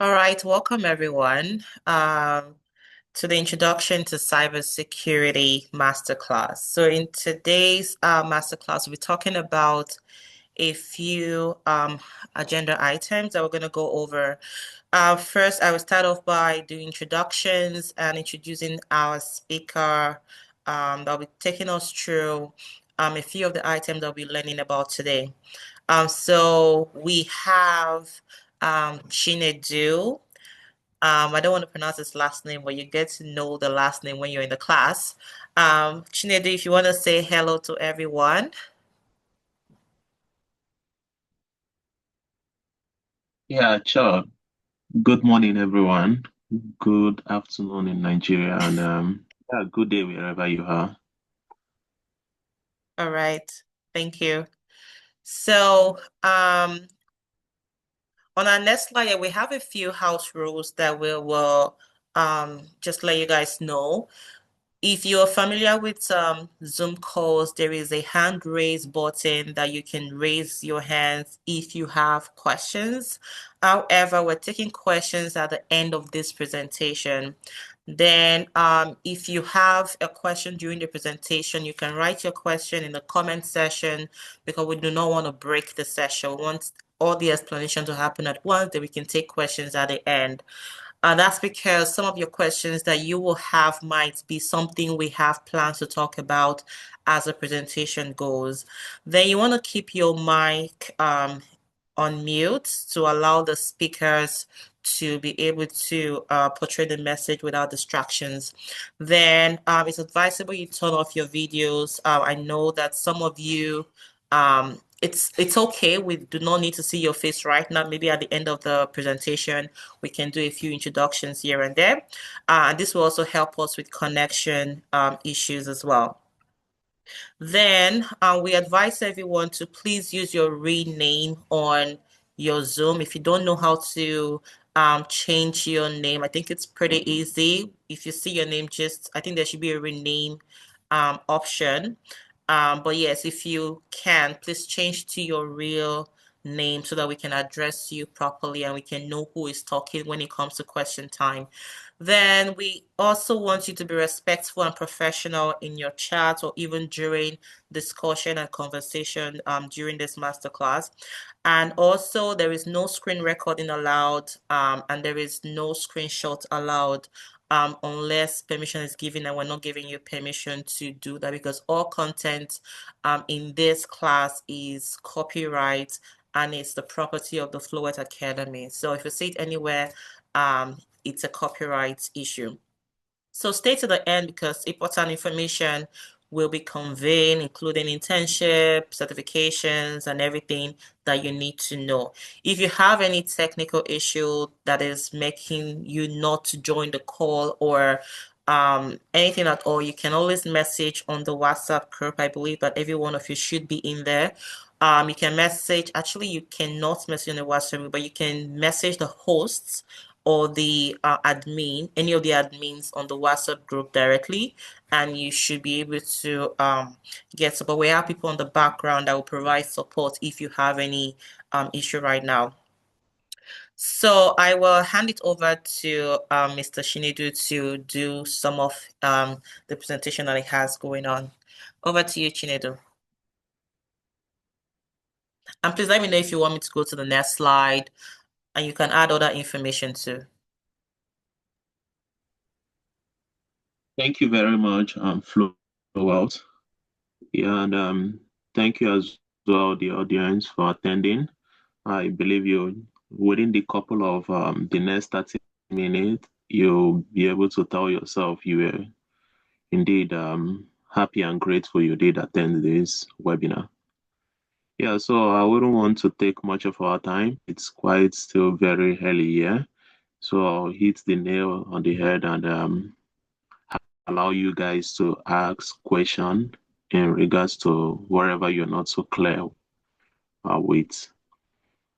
All right, welcome everyone to the Introduction to Cybersecurity Masterclass. So in today's masterclass, we're talking about a few agenda items that we're going to go over. First, I will start off by doing introductions and introducing our speaker that'll be taking us through a few of the items that we're learning about today. So we have Chinedu. I don't want to pronounce his last name, but you get to know the last name when you're in the class. Chinedu, if you want to say hello to everyone. Yeah, sure. Good morning, everyone. Good afternoon in Nigeria, and yeah, good day wherever you are. All right, thank you. So, on our next slide, we have a few house rules that we will just let you guys know. If you're familiar with Zoom calls, there is a hand raise button that you can raise your hands if you have questions. However, we're taking questions at the end of this presentation. Then, if you have a question during the presentation, you can write your question in the comment section because we do not want to break the session. We want all the explanation to happen at once, then we can take questions at the end. That's because some of your questions that you will have might be something we have plans to talk about as the presentation goes. Then you want to keep your mic on mute to allow the speakers to be able to portray the message without distractions. Then it's advisable you turn off your videos. I know that some of you, it's okay. We do not need to see your face right now. Maybe at the end of the presentation, we can do a few introductions here and there. And this will also help us with connection issues as well. Then we advise everyone to please use your real name on your Zoom. If you don't know how to change your name, I think it's pretty easy. If you see your name, I think there should be a rename option. But yes, if you can, please change to your real name so that we can address you properly and we can know who is talking when it comes to question time. Then we also want you to be respectful and professional in your chat or even during discussion and conversation during this masterclass. And also, there is no screen recording allowed and there is no screenshot allowed unless permission is given, and we're not giving you permission to do that because all content in this class is copyright and it's the property of the Flowealth Academy. So if you see it anywhere, it's a copyright issue. So stay to the end because important information will be conveyed, including internship, certifications, and everything that you need to know. If you have any technical issue that is making you not to join the call or anything at all, you can always message on the WhatsApp group. I believe that every one of you should be in there. You can message, actually, you cannot message on the WhatsApp group, but you can message the hosts or the admin, any of the admins on the WhatsApp group directly, and you should be able to get support. We have people on the background that will provide support if you have any issue right now. So I will hand it over to Mr. Shinidu to do some of the presentation that he has going on. Over to you, Chinedu. And please let me know if you want me to go to the next slide, and you can add other information too. Thank you very much, Flowealth. Yeah, and thank you as well, the audience, for attending. I believe you within the couple of the next 30 minutes, you'll be able to tell yourself you were indeed happy and grateful you did attend this webinar. Yeah, so I wouldn't want to take much of our time. It's quite still very early here. So I'll hit the nail on the head and allow you guys to ask question in regards to wherever you're not so clear with.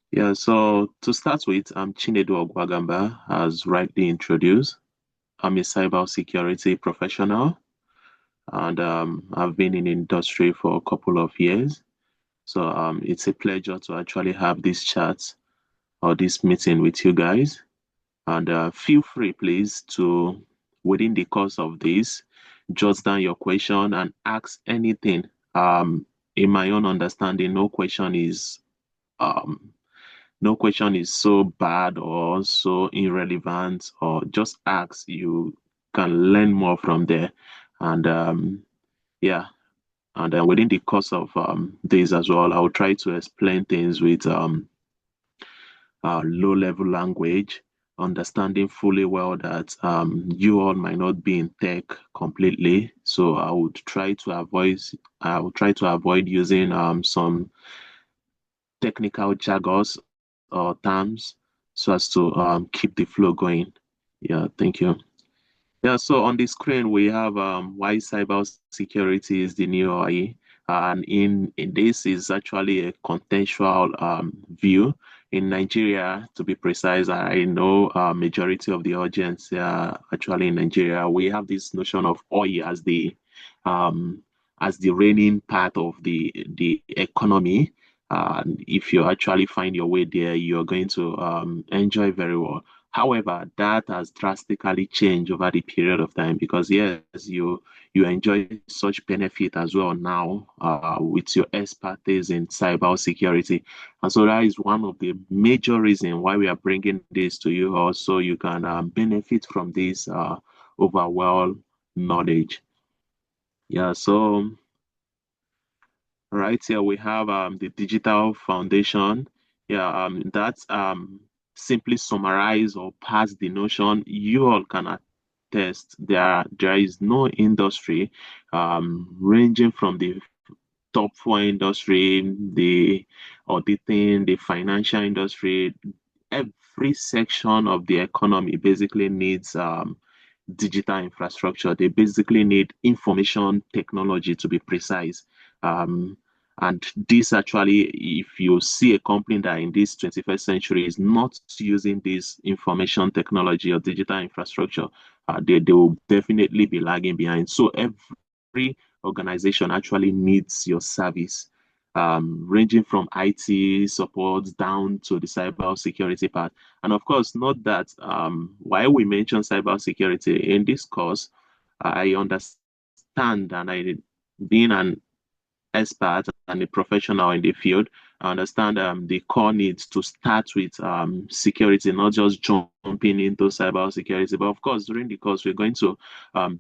Yeah, so to start with, I'm Chinedu Ogwagamba, as rightly introduced. I'm a cybersecurity professional and I've been in industry for a couple of years. So it's a pleasure to actually have this chat or this meeting with you guys. And feel free, please, to within the course of this, jot down your question and ask anything. In my own understanding, um, no question is so bad or so irrelevant, or just ask. You can learn more from there. And yeah, and then within the course of this as well, I'll try to explain things with low level language, understanding fully well that you all might not be in tech completely. So I would try to avoid using some technical jargons or terms so as to keep the flow going. Yeah, thank you. Yeah, so on the screen we have why cybersecurity is the new AI, and in this is actually a contextual view. In Nigeria, to be precise, I know majority of the audience actually in Nigeria. We have this notion of oil um, as the reigning part of the economy. And if you actually find your way there, you're going to enjoy very well. However, that has drastically changed over the period of time because yes, you enjoy such benefit as well now with your expertise in cyber security, and so that is one of the major reasons why we are bringing this to you. Also, you can benefit from this overall knowledge. Yeah. So right here we have the digital foundation. Yeah, that's simply summarize or pass the notion. You all can attest there is no industry ranging from the top four industry, the auditing, the financial industry, every section of the economy basically needs digital infrastructure. They basically need information technology to be precise. Um, and this actually, if you see a company that in this 21st century is not using this information technology or digital infrastructure, they will definitely be lagging behind. So every organization actually needs your service, ranging from IT support down to the cyber security part. And of course, note that while we mention cybersecurity in this course, I understand and I, being an expert and a professional in the field, I understand the core needs to start with security, not just jumping into cyber security. But of course, during the course, we're going to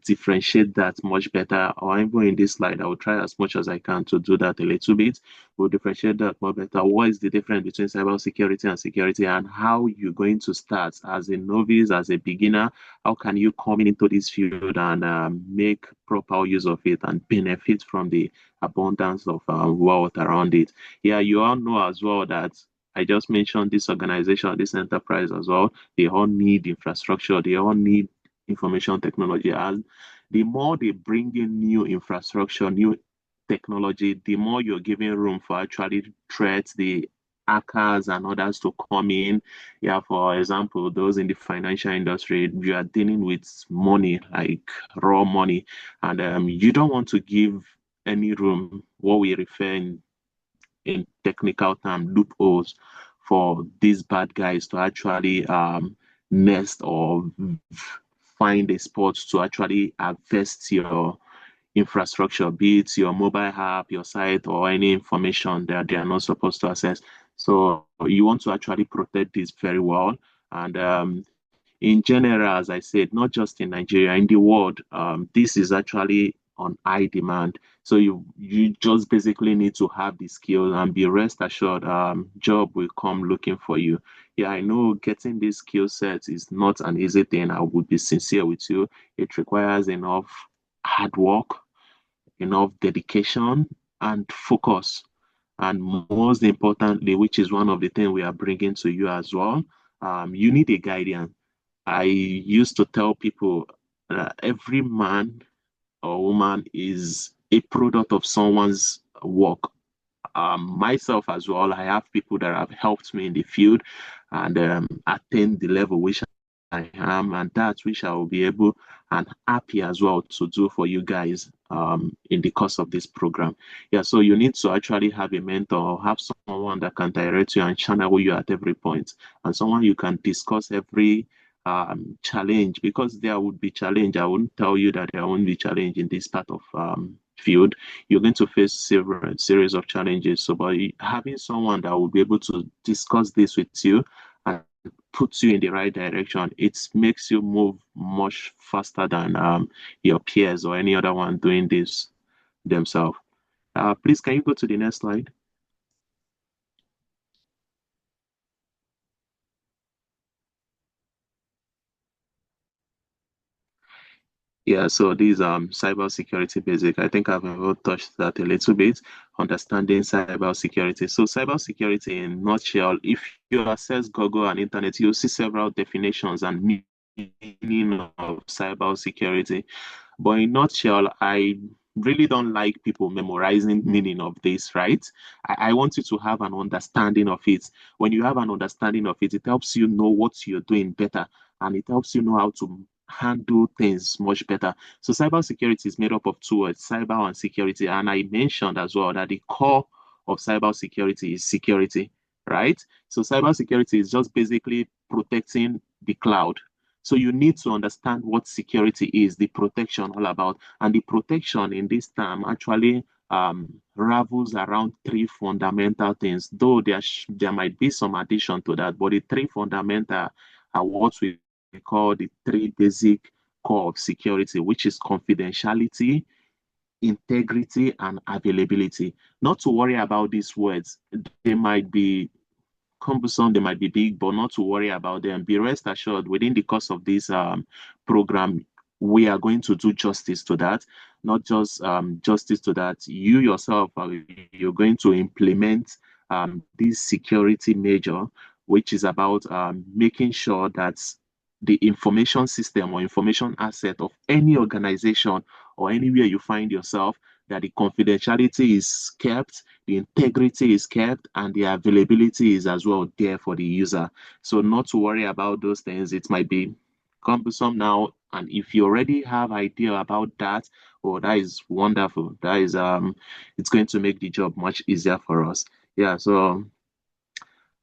differentiate that much better. Or even in this slide, I will try as much as I can to do that a little bit. We'll differentiate that more better. What is the difference between cyber security and security, and how you're going to start as a novice, as a beginner? How can you come into this field and make proper use of it and benefit from the abundance of wealth around it? Yeah, you all know as well that I just mentioned this organization, this enterprise as well. They all need infrastructure. They all need information technology. And the more they bring in new infrastructure, new technology, the more you're giving room for actually threats, the hackers and others to come in. Yeah, for example, those in the financial industry, you are dealing with money, like raw money, and you don't want to give any room, what we refer in technical term, loopholes for these bad guys to actually nest or find a spot to actually harvest your infrastructure, be it your mobile app, your site, or any information that they are not supposed to access. So you want to actually protect this very well. And in general, as I said, not just in Nigeria, in the world, this is actually on high demand. So you just basically need to have the skills and be rest assured, job will come looking for you. Yeah, I know getting this skill set is not an easy thing. I would be sincere with you. It requires enough hard work, enough dedication, and focus. And most importantly, which is one of the things we are bringing to you as well, you need a guardian. I used to tell people every man or woman is a product of someone's work. Myself as well, I have people that have helped me in the field and attain the level which I am, and that which I will be able and happy as well to do for you guys in the course of this program. Yeah, so you need to actually have a mentor, have someone that can direct you and channel you at every point, and someone you can discuss every challenge, because there would be challenge. I wouldn't tell you that there won't be challenge in this part of field. You're going to face several series of challenges. So by having someone that will be able to discuss this with you and puts you in the right direction, it makes you move much faster than your peers or any other one doing this themselves. Please, can you go to the next slide? Yeah, so these cybersecurity basic. I think I've even touched that a little bit, understanding cybersecurity. So cybersecurity in nutshell, if you access Google and internet, you'll see several definitions and meaning of cybersecurity. But in nutshell, I really don't like people memorizing meaning of this, right? I want you to have an understanding of it. When you have an understanding of it, it helps you know what you're doing better, and it helps you know how to handle things much better. So cybersecurity is made up of two words, cyber and security. And I mentioned as well that the core of cybersecurity is security, right? So cybersecurity is just basically protecting the cloud. So you need to understand what security is, the protection all about. And the protection in this term actually ravels around three fundamental things, though there might be some addition to that, but the three fundamental are what we call the three basic core of security, which is confidentiality, integrity, and availability. Not to worry about these words. They might be cumbersome, they might be big, but not to worry about them. Be rest assured, within the course of this program, we are going to do justice to that. Not just justice to that. You yourself, you're going to implement this security measure, which is about making sure that the information system or information asset of any organization or anywhere you find yourself, that the confidentiality is kept, the integrity is kept, and the availability is as well there for the user. So not to worry about those things. It might be cumbersome now, and if you already have idea about that, oh, that is wonderful. That is it's going to make the job much easier for us. Yeah, so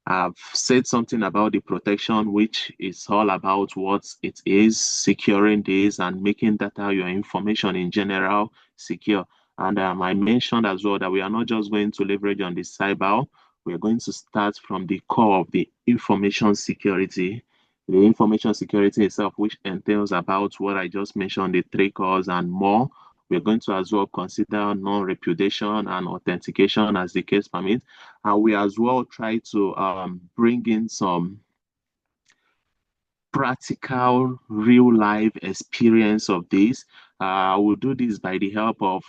I've said something about the protection, which is all about what it is, securing this and making data, your information in general, secure. And I mentioned as well that we are not just going to leverage on the cyber, we are going to start from the core of the information security. The information security itself, which entails about what I just mentioned, the three cores and more. We're going to as well consider non-repudiation and authentication as the case permits, and we as well try to bring in some practical real life experience of this. I will do this by the help of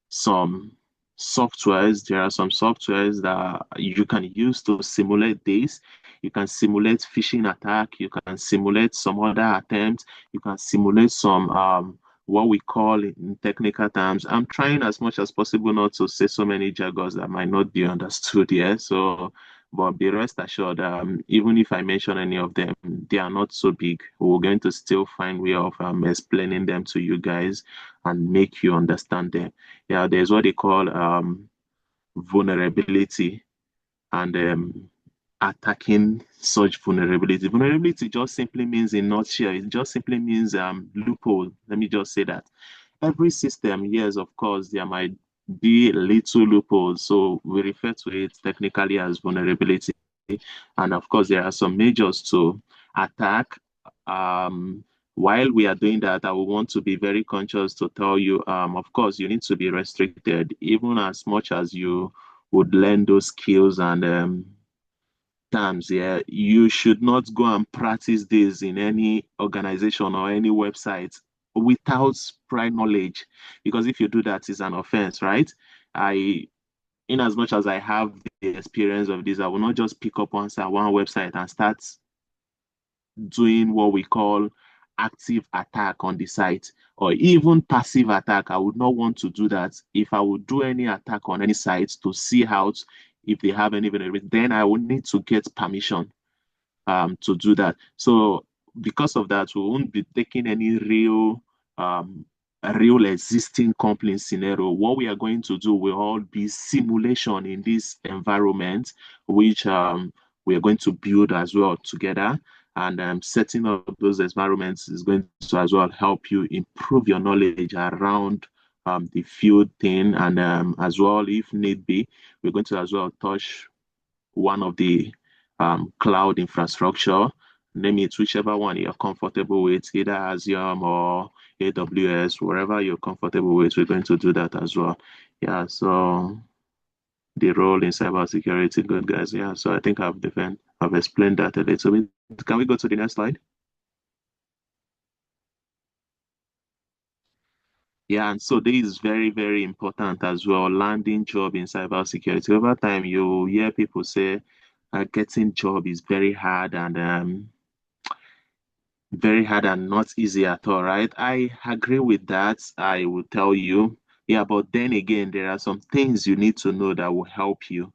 some softwares. There are some softwares that you can use to simulate this. You can simulate phishing attack. You can simulate some other attempts. You can simulate some what we call in technical terms. I'm trying as much as possible not to say so many jargons that might not be understood here. So, but be rest assured, even if I mention any of them, they are not so big. We're going to still find way of explaining them to you guys and make you understand them. Yeah, there's what they call vulnerability and attacking such vulnerability. Vulnerability just simply means, in nutshell, it just simply means loophole. Let me just say that. Every system, yes, of course, there might be little loopholes. So we refer to it technically as vulnerability. And of course, there are some measures to attack. Um, while we are doing that, I will want to be very conscious to tell you, of course, you need to be restricted, even as much as you would learn those skills and terms. Yeah, you should not go and practice this in any organization or any website without prior knowledge, because if you do that, it's an offense, right? I In as much as I have the experience of this, I will not just pick up one website and start doing what we call active attack on the site, or even passive attack. I would not want to do that. If I would do any attack on any site to see out if they have any vulnerability, then I would need to get permission to do that. So because of that, we won't be taking any a real existing company scenario. What we are going to do will all be simulation in this environment, which we are going to build as well together. And setting up those environments is going to as well help you improve your knowledge around the field thing. And as well, if need be, we're going to as well touch one of the cloud infrastructure. Name it whichever one you're comfortable with, either Azure or AWS, wherever you're comfortable with, we're going to do that as well. Yeah, so the role in cybersecurity, good guys. Yeah, so I think I've explained that a little bit. Can we go to the next slide? Yeah, and so this is very, very important as well. Landing job in cybersecurity. Over time, you hear people say getting job is very hard and not easy at all, right? I agree with that. I will tell you. Yeah, but then again, there are some things you need to know that will help you.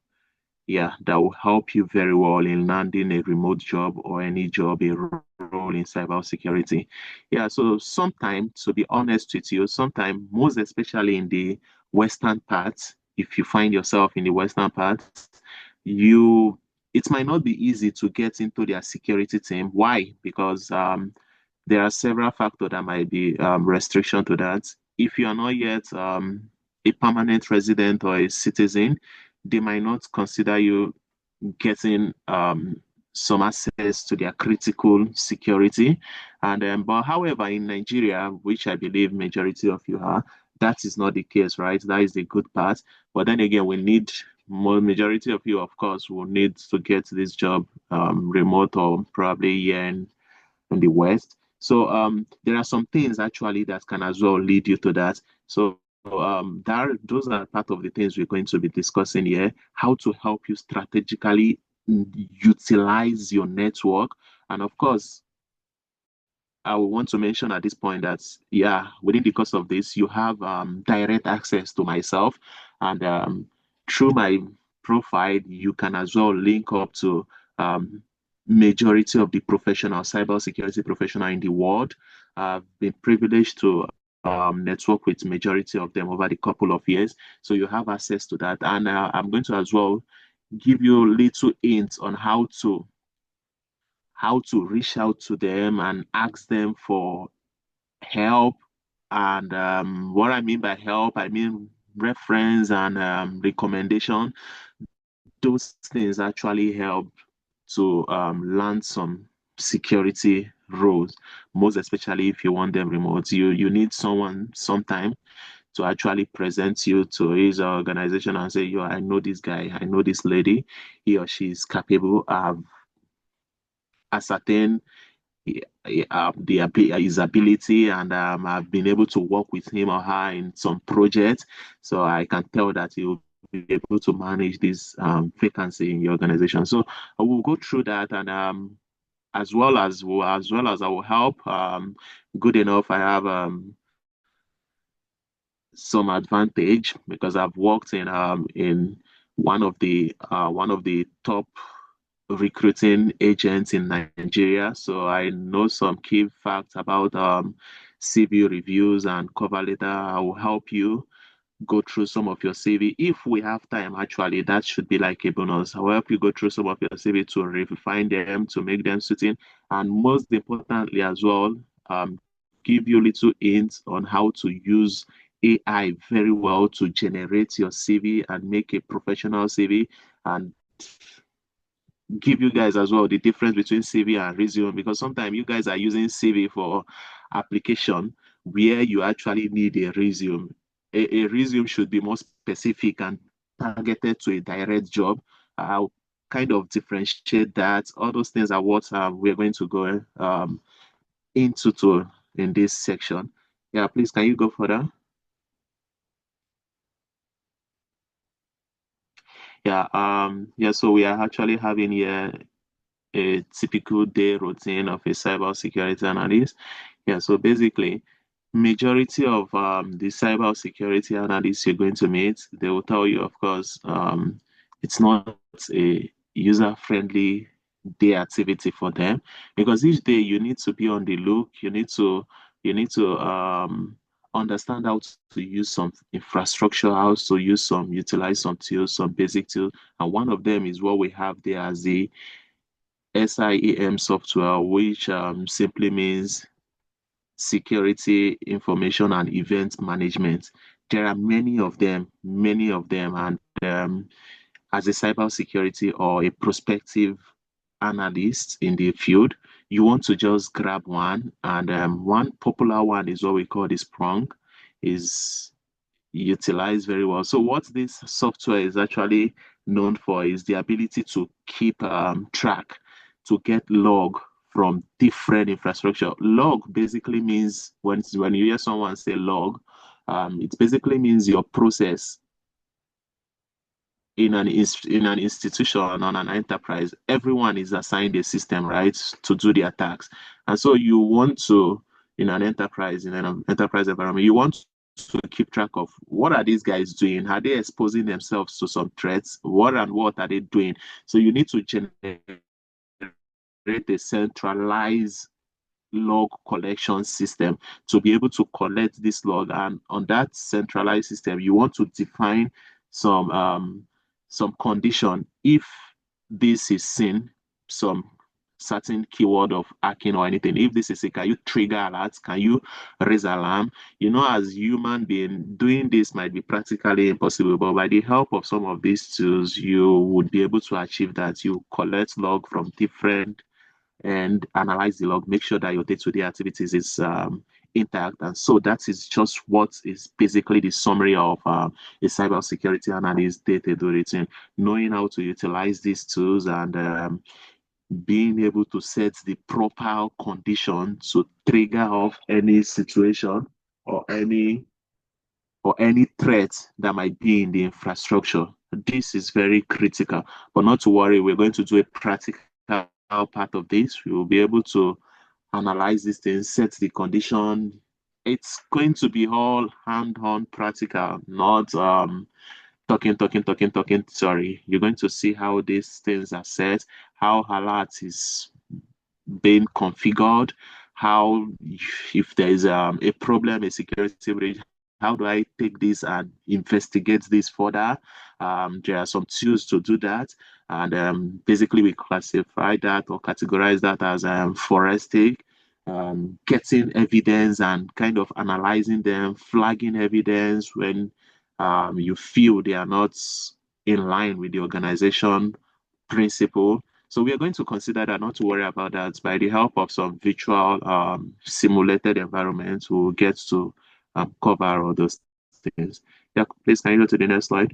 Yeah, that will help you very well in landing a remote job or any job, a role in cybersecurity. Yeah, so sometimes, to be honest with you, sometimes, most especially in the Western part, if you find yourself in the Western part, you it might not be easy to get into their security team. Why? Because there are several factors that might be restriction to that. If you are not yet a permanent resident or a citizen, they might not consider you getting some access to their critical security. And but however, in Nigeria, which I believe majority of you are, that is not the case, right? That is the good part. But then again, we need more majority of you, of course, will need to get this job remote or probably here in the West. So there are some things actually that can as well lead you to that. So those are part of the things we're going to be discussing here. How to help you strategically utilize your network, and of course, I would want to mention at this point that, yeah, within the course of this, you have direct access to myself. And through my profile, you can as well link up to um, majority of the professional, cybersecurity professional in the world. I've been privileged to network with majority of them over the couple of years. So you have access to that. And I'm going to as well give you little hints on how to reach out to them and ask them for help. And what I mean by help, I mean reference and recommendation. Those things actually help to land some security roles, most especially if you want them remote. You need someone sometime to actually present you to his organization and say, yo, I know this guy, I know this lady, he or she is capable. I've ascertained his ability, and I've been able to work with him or her in some projects, so I can tell that he will be able to manage this vacancy in your organization. So I will go through that, and as well as I will help. Good enough, I have some advantage because I've worked in one of the top recruiting agents in Nigeria. So I know some key facts about CV reviews and cover letter. I will help you go through some of your CV. If we have time, actually, that should be like a bonus. I'll help you go through some of your CV to refine them, to make them suiting, and most importantly as well, um, give you little hints on how to use AI very well to generate your CV and make a professional CV, and give you guys as well the difference between CV and resume, because sometimes you guys are using CV for application where you actually need a resume. A resume should be more specific and targeted to a direct job. I'll kind of differentiate that. All those things are what we're going to go into in this section. Yeah, please, can you go further? Yeah, so we are actually having here a typical day routine of a cybersecurity analyst. Yeah, so basically, majority of the cybersecurity analysts you're going to meet, they will tell you, of course, it's not a user-friendly day activity for them, because each day you need to be on the look. You need to understand how to use some infrastructure, how to utilize some tools, some basic tools, and one of them is what we have there as the SIEM software, which simply means security, information, and event management. There are many of them, and as a cybersecurity or a prospective analyst in the field, you want to just grab one. And one popular one is what we call the Splunk, is utilized very well. So what this software is actually known for is the ability to keep track, to get log from different infrastructure. Log basically means when you hear someone say log, it basically means your process in an institution on an enterprise. Everyone is assigned a system, right, to do their tasks. And so you want to, in an enterprise environment, you want to keep track of what are these guys doing? Are they exposing themselves to some threats? What are they doing? So you need to generate a centralized log collection system to be able to collect this log. And on that centralized system, you want to define some some condition. If this is seen, some certain keyword of hacking or anything. If this is a, can you trigger alerts? Can you raise alarm? You know, as human being, doing this might be practically impossible, but by the help of some of these tools, you would be able to achieve that. You collect log from different and analyze the log, make sure that your day-to-day activities is intact. And so that is just what is basically the summary of a cybersecurity analyst day-to-day routine. Knowing how to utilize these tools and being able to set the proper condition to trigger off any situation or any threat that might be in the infrastructure. This is very critical. But not to worry, we're going to do a practical part of this. We will be able to analyze these things, set the condition. It's going to be all hand-on practical, not talking. Sorry. You're going to see how these things are set, how alert is being configured, how if there is a problem, a security breach, how do I take this and investigate this further? There are some tools to do that. And basically, we classify that or categorize that as forensic, getting evidence and kind of analyzing them, flagging evidence when you feel they are not in line with the organization principle. So we are going to consider that, not to worry about that. By the help of some virtual simulated environments, we'll get to cover all those things. Yeah, please can you go to the next slide?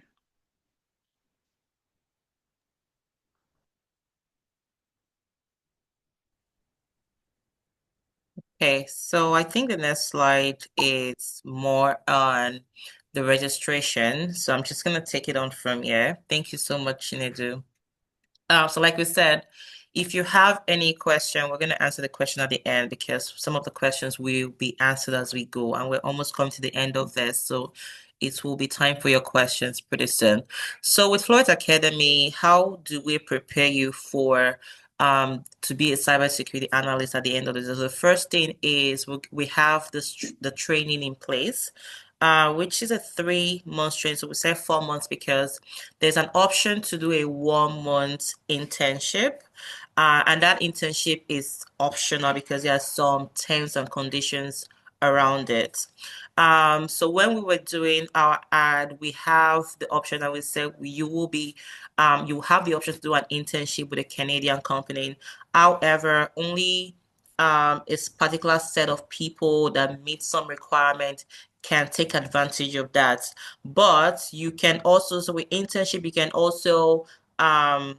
Okay, so I think the next slide is more on the registration. So I'm just going to take it on from here. Thank you so much, Chinedu. So like we said, if you have any question, we're going to answer the question at the end because some of the questions will be answered as we go, and we're almost coming to the end of this. So it will be time for your questions pretty soon. So with Floyd Academy, how do we prepare you for to be a cybersecurity analyst at the end of this? So the first thing is we have the training in place. Which is a 3 month training. So we say 4 months because there's an option to do a 1 month internship. And that internship is optional because there are some terms and conditions around it. So when we were doing our ad, we have the option that we said you have the option to do an internship with a Canadian company. However, only a particular set of people that meet some requirement can take advantage of that. But you can also, so with internship, you can also um,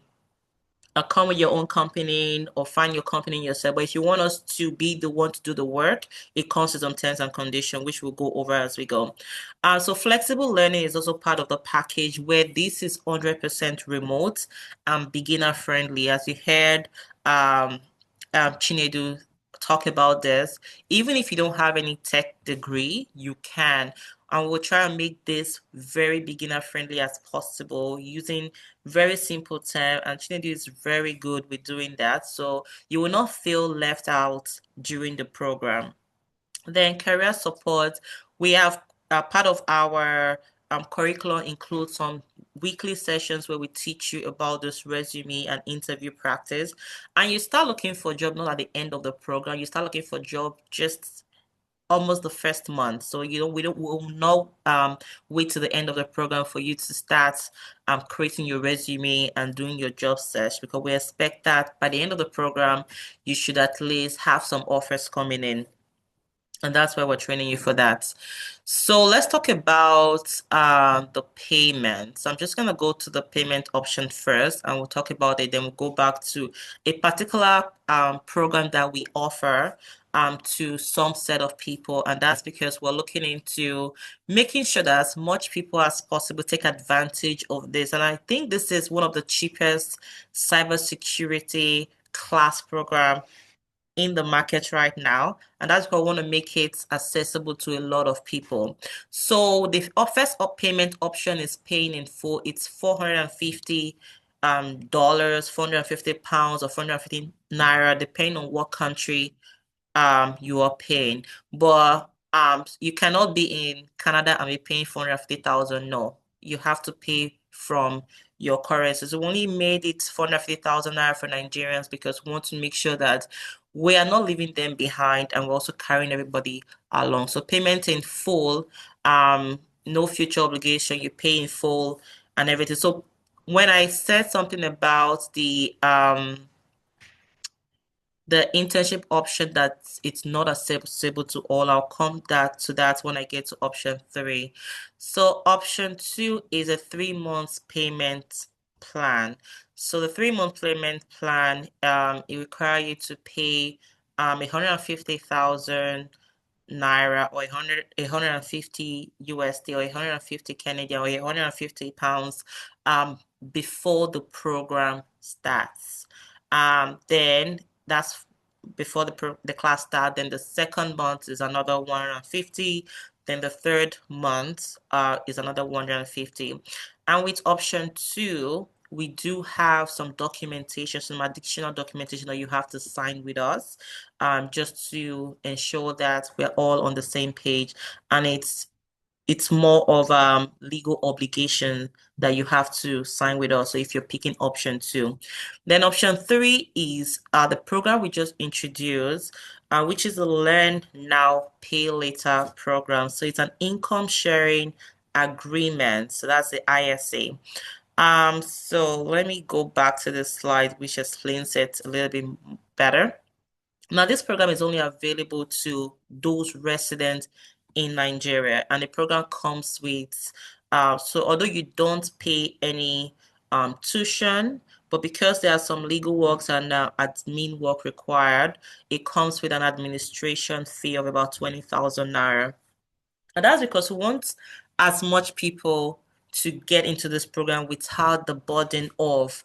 come with your own company or find your company yourself. But if you want us to be the one to do the work, it comes with some terms and conditions, which we'll go over as we go. So flexible learning is also part of the package where this is 100% remote and beginner friendly. As you heard, um, Chinedu talk about this. Even if you don't have any tech degree, you can. And we'll try and make this very beginner friendly as possible using very simple term. And Chinedu is very good with doing that. So you will not feel left out during the program. Then career support, we have part of our curriculum includes some weekly sessions where we teach you about this resume and interview practice. And you start looking for a job not at the end of the program. You start looking for a job just almost the first month. So we'll not wait to the end of the program for you to start creating your resume and doing your job search, because we expect that by the end of the program you should at least have some offers coming in. And that's why we're training you for that. So let's talk about the payment. So I'm just going to go to the payment option first, and we'll talk about it. Then we'll go back to a particular program that we offer to some set of people. And that's because we're looking into making sure that as much people as possible take advantage of this. And I think this is one of the cheapest cybersecurity class program in the market right now, and that's why I want to make it accessible to a lot of people. So the first payment option is paying in full. It's $450 dollars, 450 pounds, or 450 naira, depending on what country you are paying. But you cannot be in Canada and be paying 450,000. No, you have to pay from your currency. So we only made it 450,000 naira for Nigerians because we want to make sure that we are not leaving them behind, and we're also carrying everybody along. So payment in full, no future obligation, you pay in full and everything. So when I said something about the internship option that it's not accessible to all, I'll come to that when I get to option three. So option two is a 3 months payment plan. So the 3 month payment plan, it requires you to pay 150,000 naira, or 150 USD, or 150 Canadian, or 150 pounds before the program starts. Then that's before the class start. Then the second month is another 150. Then the third month is another 150. And with option two, we do have some documentation, some additional documentation that you have to sign with us, just to ensure that we're all on the same page. And it's more of legal obligation that you have to sign with us. So if you're picking option two, then option three is the program we just introduced, which is the Learn Now, Pay Later program. So it's an income sharing agreement. So that's the ISA. So let me go back to this slide, which explains it a little bit better. Now, this program is only available to those residents in Nigeria, and the program comes with, so although you don't pay any tuition, but because there are some legal works and admin work required, it comes with an administration fee of about 20,000 naira. And that's because we want as much people to get into this program without the burden of,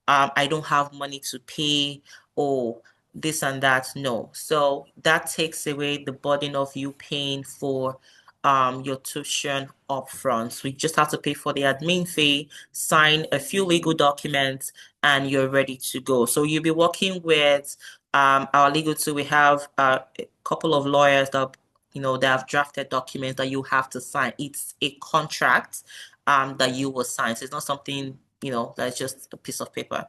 I don't have money to pay, or this and that. No. So that takes away the burden of you paying for your tuition upfront. So you just have to pay for the admin fee, sign a few legal documents, and you're ready to go. So you'll be working with our legal team. We have a couple of lawyers that they have drafted documents that you have to sign. It's a contract that you will sign. So it's not something, that's just a piece of paper.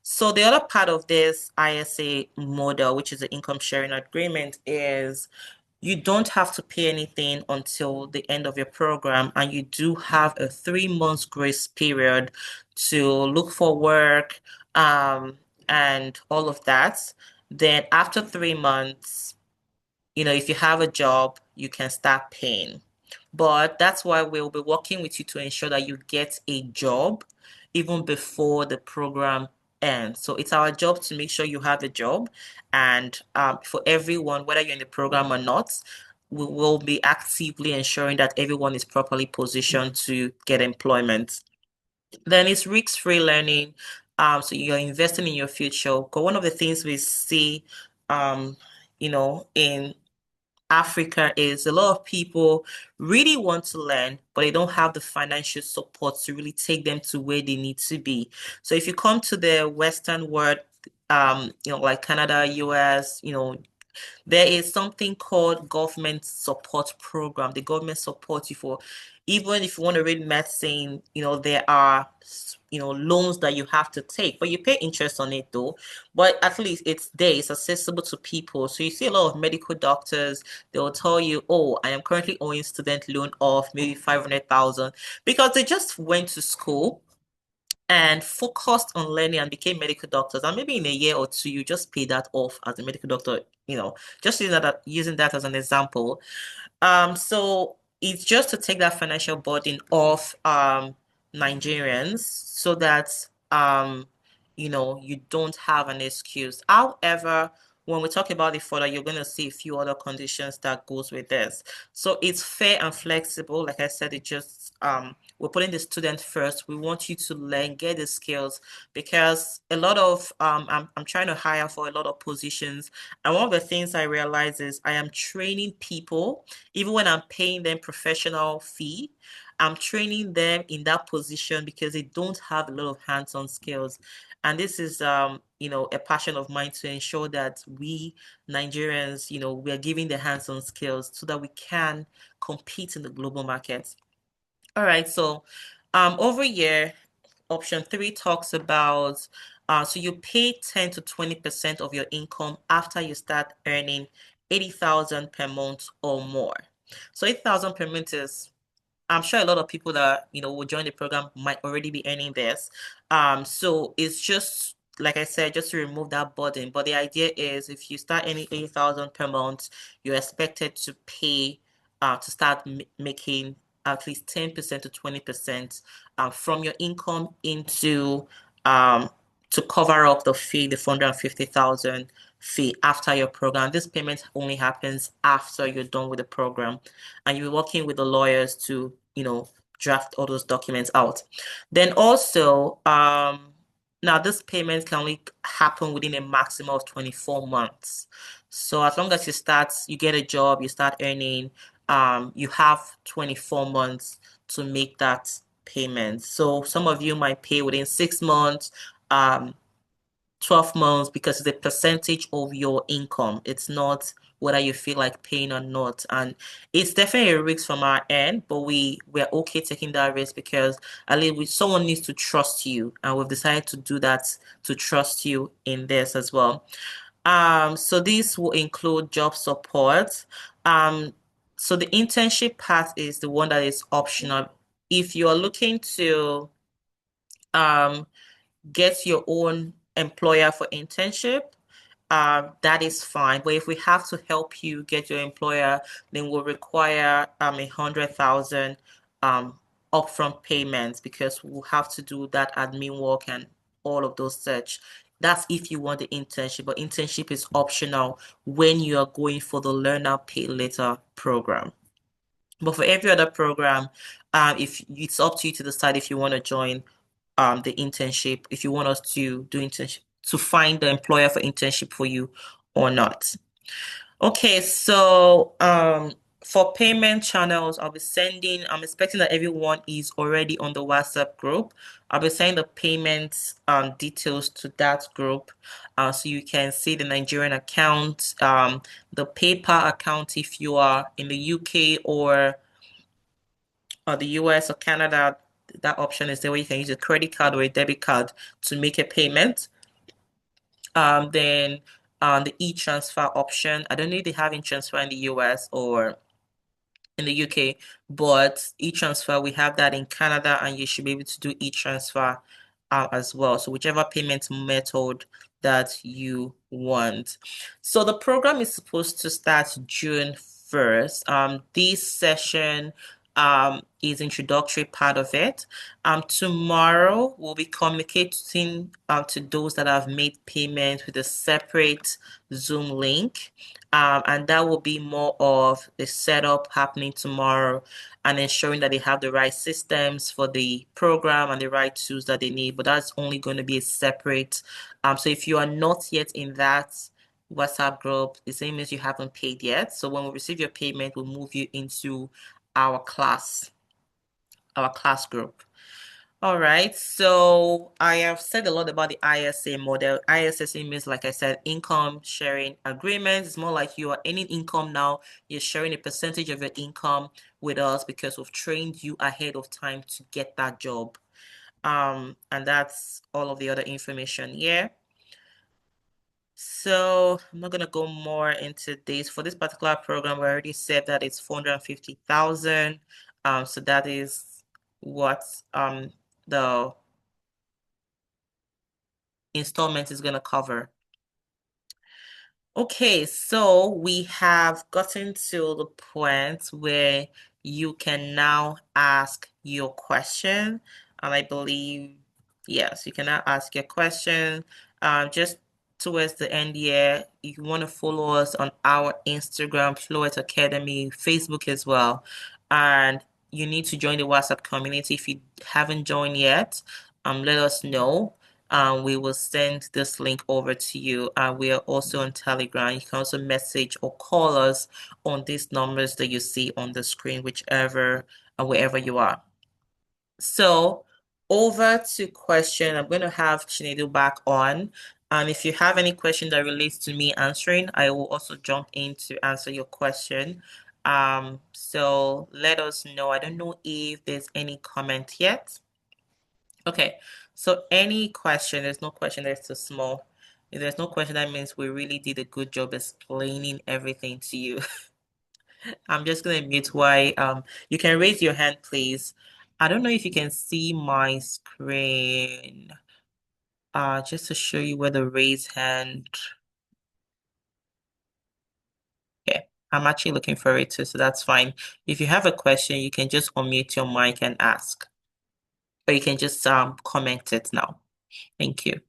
So the other part of this ISA model, which is the income sharing agreement, is you don't have to pay anything until the end of your program, and you do have a 3 months grace period to look for work and all of that. Then after 3 months, if you have a job, you can start paying. But that's why we'll be working with you to ensure that you get a job even before the program ends. So it's our job to make sure you have a job. And for everyone, whether you're in the program or not, we will be actively ensuring that everyone is properly positioned to get employment. Then it's risk-free learning. So you're investing in your future. Because one of the things we see, in Africa is a lot of people really want to learn, but they don't have the financial support to really take them to where they need to be. So if you come to the Western world, like Canada, US, There is something called government support program. The government supports you for, even if you want to read medicine, there are, loans that you have to take, but you pay interest on it though. But at least it's there, it's accessible to people. So you see a lot of medical doctors, they will tell you, oh, I am currently owing student loan of maybe 500,000 because they just went to school and focused on learning and became medical doctors. And maybe in a year or two, you just pay that off as a medical doctor, just using that as an example. So it's just to take that financial burden off Nigerians so that you don't have an excuse. However, when we talk about it further, you're going to see a few other conditions that goes with this. So it's fair and flexible. Like I said, it just we're putting the student first. We want you to learn, get the skills because a lot of I'm trying to hire for a lot of positions, and one of the things I realize is I am training people even when I'm paying them professional fee, I'm training them in that position because they don't have a lot of hands-on skills. And this is, a passion of mine to ensure that we Nigerians, we are giving the hands-on skills so that we can compete in the global market. All right, so over here, option three talks about so you pay 10 to 20% of your income after you start earning 80,000 per month or more. So 8,000 per month is, I'm sure a lot of people that will join the program might already be earning this. So it's just like I said, just to remove that burden. But the idea is if you start earning 80,000 per month, you're expected to pay to start making at least 10% to 20% from your income into um to cover up the fee, the 450,000 fee after your program. This payment only happens after you're done with the program and you're working with the lawyers to, draft all those documents out. Then also, now this payment can only happen within a maximum of 24 months. So as long as you get a job, you start earning, you have 24 months to make that payment. So some of you might pay within 6 months, um, 12 months because it's a percentage of your income. It's not whether you feel like paying or not. And it's definitely a risk from our end, but we're okay taking that risk because at least someone needs to trust you. And we've decided to do that to trust you in this as well. So this will include job support. Um, so the internship part is the one that is optional. If you're looking to um get your own employer for internship, that is fine. But if we have to help you get your employer, then we'll require 100,000 um upfront payments because we'll have to do that admin work and all of those such. That's if you want the internship, but internship is optional when you are going for the Learn Now Pay Later program. But for every other program, if it's up to you to decide if you want to join the internship, if you want us to do internship, to find the employer for internship for you or not. Okay, so for payment channels, I'm expecting that everyone is already on the WhatsApp group. I'll be sending the payment details to that group so you can see the Nigerian account, the PayPal account if you are in the UK or the US or Canada. That option is there where you can use a credit card or a debit card to make a payment. Then the e-transfer option. I don't know if they have e-transfer in the US or in the UK, but e-transfer, we have that in Canada, and you should be able to do e-transfer as well. So whichever payment method that you want. So the program is supposed to start June 1st. This session is introductory part of it. Tomorrow we'll be communicating to those that have made payment with a separate Zoom link. And that will be more of the setup happening tomorrow and ensuring that they have the right systems for the program and the right tools that they need. But that's only going to be a separate. So if you are not yet in that WhatsApp group, the same as you haven't paid yet. So when we receive your payment, we'll move you into our class, our class group. All right, so I have said a lot about the ISA model. ISA means, like I said, income sharing agreement. It's more like you are earning income now. You're sharing a percentage of your income with us because we've trained you ahead of time to get that job. And that's all of the other information here. So I'm not gonna go more into this. For this particular program, we already said that it's 450,000. So that is what the installment is gonna cover. Okay, so we have gotten to the point where you can now ask your question. And I believe, yes, you can now ask your question. Just towards the end here, you want to follow us on our Instagram, Flowealth Academy, Facebook as well. And you need to join the WhatsApp community. If you haven't joined yet, let us know. We will send this link over to you. We are also on Telegram. You can also message or call us on these numbers that you see on the screen, whichever wherever you are. So over to question. I'm going to have Chinedu back on. If you have any question that relates to me answering, I will also jump in to answer your question. So let us know. I don't know if there's any comment yet. Okay, so any question, there's no question that's too small. If there's no question, that means we really did a good job explaining everything to you. I'm just gonna mute why you can raise your hand, please. I don't know if you can see my screen. Just to show you where the raise hand. Okay, I'm actually looking for it too, so that's fine. If you have a question, you can just unmute your mic and ask. Or you can just comment it now. Thank you.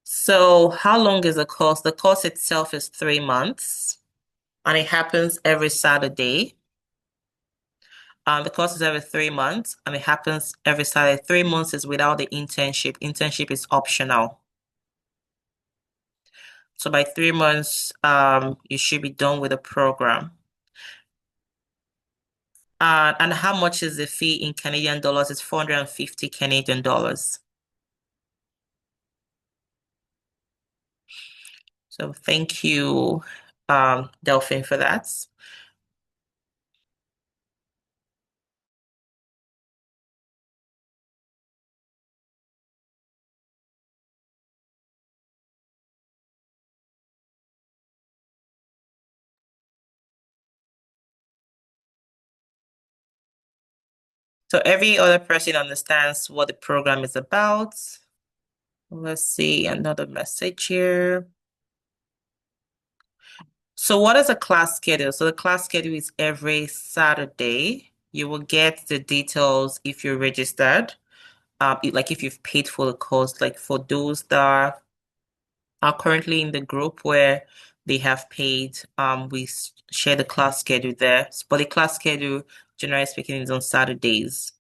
So, how long is the course? The course itself is 3 months and it happens every Saturday. The course is every 3 months and it happens every Saturday. 3 months is without the internship. Internship is optional. So by 3 months, you should be done with the program. And how much is the fee in Canadian dollars? It's 450 Canadian dollars. So thank you, Delphine, for that. So every other person understands what the program is about. Let's see another message here. So what is a class schedule? So the class schedule is every Saturday. You will get the details if you're registered. Like if you've paid for the course, like for those that are currently in the group where they have paid, we share the class schedule there. But the class schedule, generally speaking, is on Saturdays.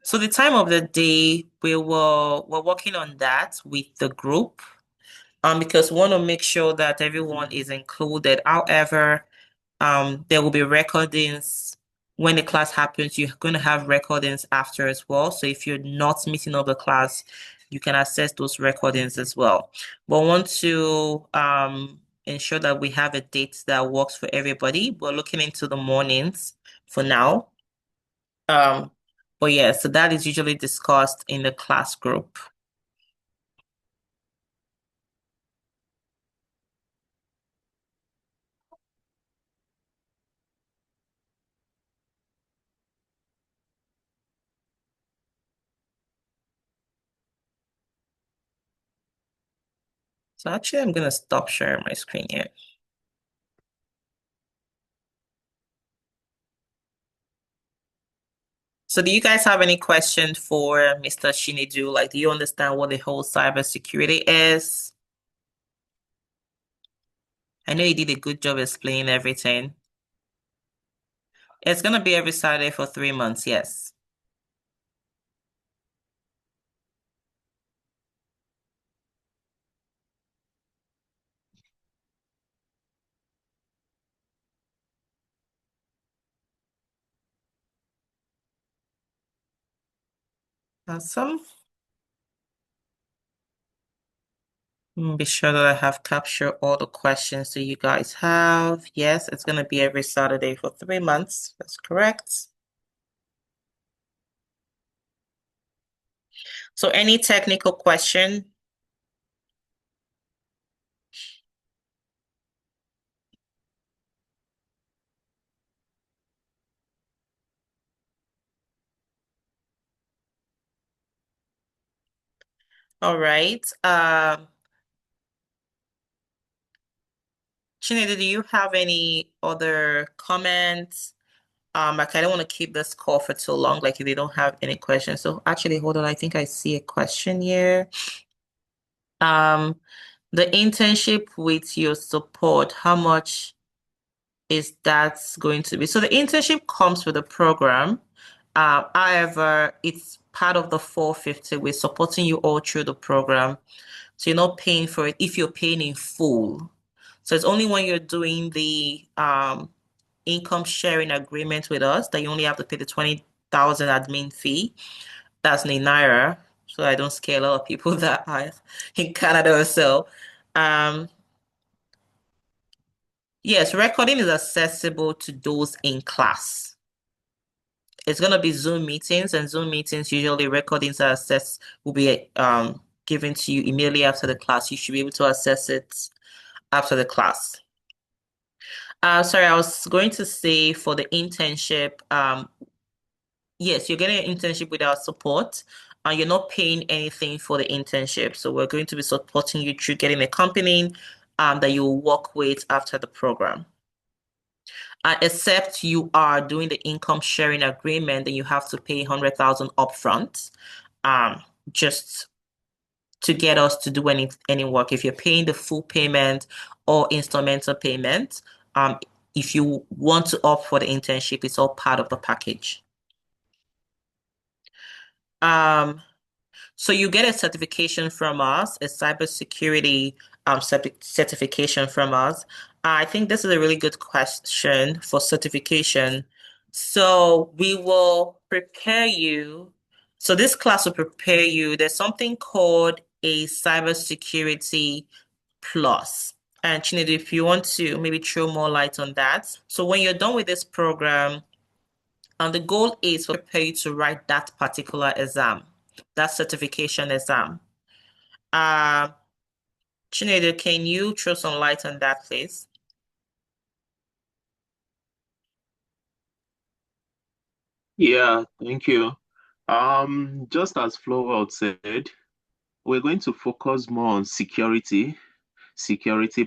So the time of the day, we're working on that with the group, because we want to make sure that everyone is included. However, there will be recordings when the class happens. You're going to have recordings after as well. So if you're not meeting up the class, you can access those recordings as well. But we want to ensure that we have a date that works for everybody. We're looking into the mornings for now. Um, but yeah, so that is usually discussed in the class group. So actually, I'm gonna stop sharing my screen here. So do you guys have any question for Mr. Shinedu? Like, do you understand what the whole cybersecurity is? I know you did a good job explaining everything. It's gonna be every Saturday for 3 months, yes. Awesome. Be sure that I have captured all the questions that you guys have. Yes, it's gonna be every Saturday for 3 months. That's correct. So any technical question? All right. Chinedu, do you have any other comments? Like I don't want to keep this call for too long, like if you don't have any questions. So actually, hold on, I think I see a question here. Um, the internship with your support, how much is that going to be? So the internship comes with the program. However, it's part of the 450. We're supporting you all through the program. So you're not paying for it if you're paying in full. So it's only when you're doing the income sharing agreement with us that you only have to pay the 20,000 admin fee. That's in Naira. So I don't scare a lot of people that are in Canada or so. Um, yes, recording is accessible to those in class. It's going to be Zoom meetings, and Zoom meetings usually recordings are accessed will be given to you immediately after the class. You should be able to access it after the class. Sorry, I was going to say for the internship, yes, you're getting an internship with our support, and you're not paying anything for the internship. So we're going to be supporting you through getting a company that you'll work with after the program. Except you are doing the income sharing agreement, then you have to pay 100,000 upfront, um, just to get us to do any work. If you're paying the full payment or instrumental payment, if you want to opt for the internship, it's all part of the package. Um, So you get a certification from us, a cybersecurity certification from us. I think this is a really good question for certification. So we will prepare you. So this class will prepare you. There's something called a cybersecurity plus. And Chinedu, if you want to maybe throw more light on that. So when you're done with this program, and the goal is for you to write that particular exam, that certification exam. Uh, Chinedu, can you throw some light on that, please? Yeah, thank you. Just as Flowealth said, we're going to focus more on security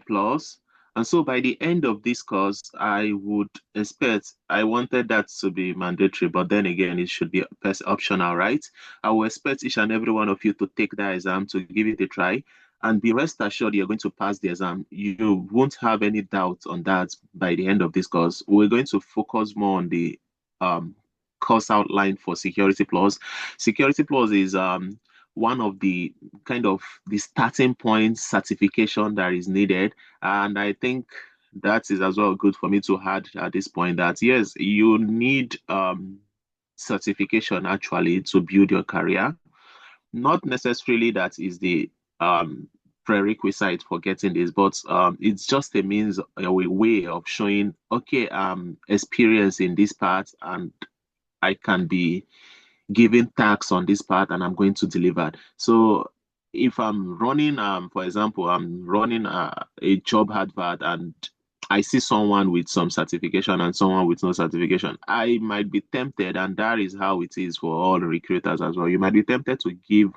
plus. And so by the end of this course, I wanted that to be mandatory, but then again, it should be optional, right? I will expect each and every one of you to take that exam, to give it a try, and be rest assured you're going to pass the exam. You won't have any doubt on that by the end of this course. We're going to focus more on the um, course outline for Security Plus. Security Plus is one of the kind of the starting point certification that is needed. And I think that is as well good for me to add at this point that yes, you need certification actually to build your career. Not necessarily that is the um, prerequisite for getting this, but it's just a means, a way of showing, okay, experience in this part and I can be giving tax on this part and I'm going to deliver. So if I'm running, for example, I'm running a job advert and I see someone with some certification and someone with no certification, I might be tempted, and that is how it is for all recruiters as well. You might be tempted to give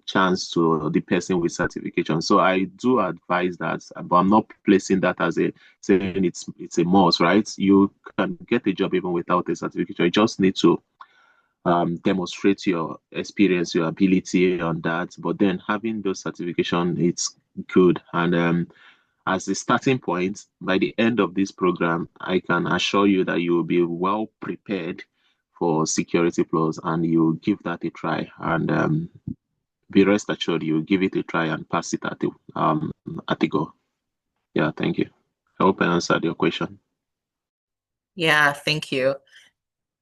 chance to the person with certification. So I do advise that, but I'm not placing that as a saying it's a must, right? You can get a job even without a certification. You just need to demonstrate your experience, your ability on that. But then having those certification, it's good. And as a starting point, by the end of this program, I can assure you that you will be well prepared for Security Plus and you give that a try. And be rest assured you give it a try and pass it at the go. Yeah, thank you. I hope I answered your question. Yeah, thank you.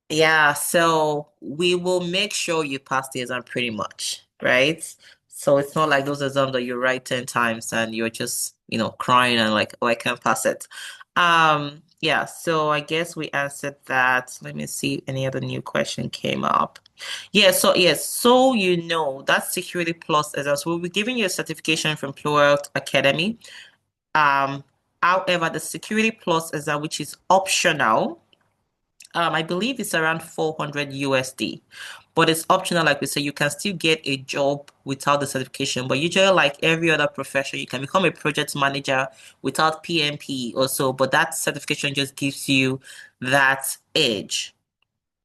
Yeah, so we will make sure you pass the exam pretty much, right? So it's not like those exams that you write 10 times and you're just, crying and like, oh, I can't pass it. Yeah, so I guess we answered that. Let me see if any other new question came up. Yeah, so yes, so that's Security Plus exam. So we'll be giving you a certification from Flowealth Academy. Um, However, the Security Plus exam, which is optional, I believe it's around 400 USD, but it's optional. Like we say, you can still get a job without the certification. But usually, like every other profession, you can become a project manager without PMP or so. But that certification just gives you that edge,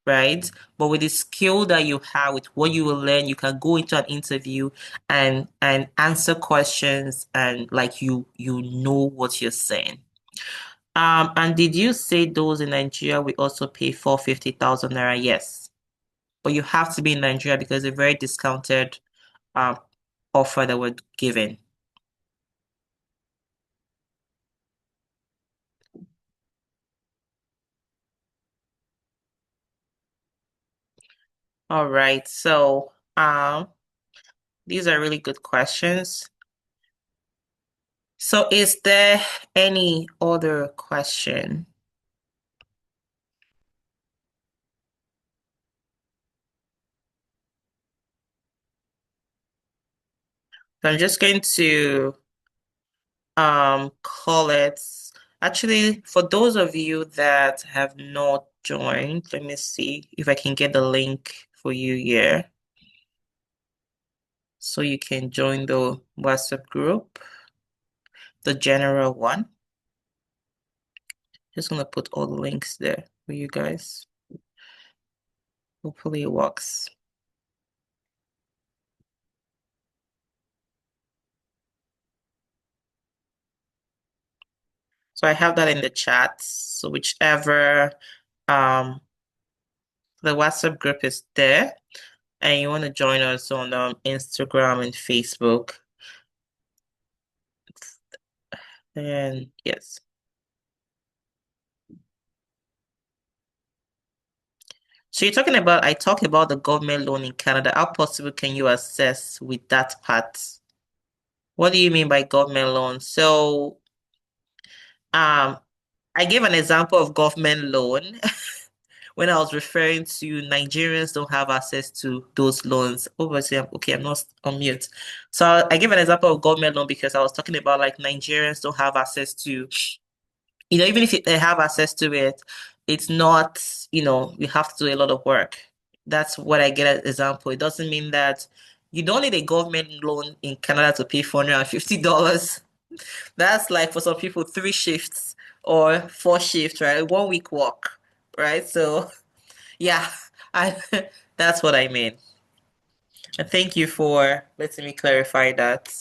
right? But with the skill that you have, with what you will learn, you can go into an interview and answer questions and like you know what you're saying. And did you say those in Nigeria we also pay 450,000 naira? Yes. But you have to be in Nigeria because it's a very discounted um offer that we're giving. All right. So these are really good questions. So is there any other question? So I'm just going to call it. Actually, for those of you that have not joined, let me see if I can get the link for you here so you can join the WhatsApp group, the general one. Just gonna put all the links there for you guys. Hopefully it works. So I have that in the chat. So whichever um the WhatsApp group is there and you want to join us on Instagram and Facebook, then yes. So you're talking about, I talked about the government loan in Canada. How possible can you assess with that part? What do you mean by government loan? So, um, I gave an example of government loan when I was referring to Nigerians don't have access to those loans. Obviously, okay, I'm not on mute. So I gave an example of government loan because I was talking about like Nigerians don't have access to, even if they have access to it, it's not, you have to do a lot of work. That's what I get as example. It doesn't mean that you don't need a government loan in Canada to pay $450. That's like for some people 3 shifts or 4 shifts, right? 1 week work, right? So yeah, I that's what I mean. And thank you for letting me clarify that.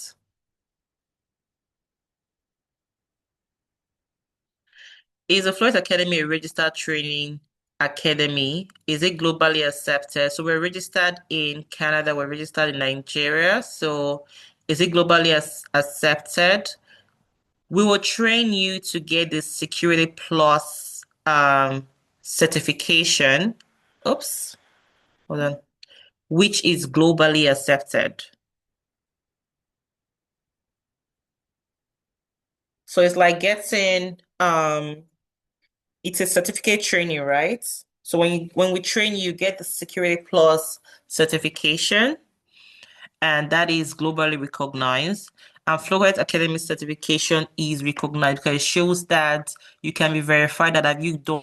Is the Floyd Academy a registered training academy? Is it globally accepted? So we're registered in Canada, we're registered in Nigeria. So is it globally accepted? We will train you to get the Security Plus certification. Oops, hold on. Which is globally accepted. So it's like getting it's a certificate training, right? So when we train you, get the Security Plus certification, and that is globally recognized. And Flowealth Academy certification is recognized because it shows that you can be verified that have you done